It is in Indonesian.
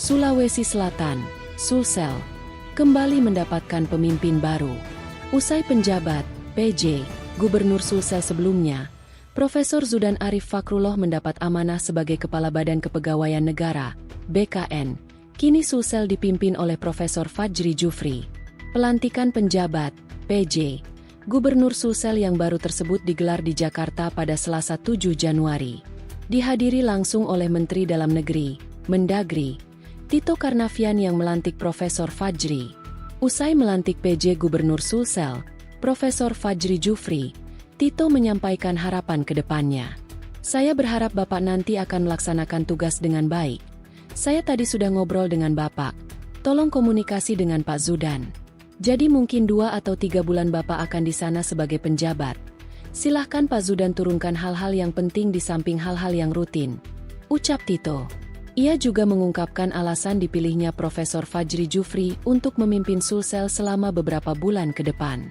Sulawesi Selatan, Sulsel, kembali mendapatkan pemimpin baru. Usai penjabat, PJ, Gubernur Sulsel sebelumnya, Profesor Zudan Arif Fakrullah mendapat amanah sebagai Kepala Badan Kepegawaian Negara, BKN. Kini Sulsel dipimpin oleh Profesor Fajri Jufri. Pelantikan penjabat, PJ, Gubernur Sulsel yang baru tersebut digelar di Jakarta pada Selasa 7 Januari. Dihadiri langsung oleh Menteri Dalam Negeri, Mendagri, Tito Karnavian yang melantik Profesor Fajri. Usai melantik PJ Gubernur Sulsel, Profesor Fajri Jufri, Tito menyampaikan harapan ke depannya. Saya berharap Bapak nanti akan melaksanakan tugas dengan baik. Saya tadi sudah ngobrol dengan Bapak. Tolong komunikasi dengan Pak Zudan. Jadi mungkin 2 atau 3 bulan Bapak akan di sana sebagai penjabat. Silahkan Pak Zudan turunkan hal-hal yang penting di samping hal-hal yang rutin, ucap Tito. Ia juga mengungkapkan alasan dipilihnya Profesor Fajri Jufri untuk memimpin Sulsel selama beberapa bulan ke depan.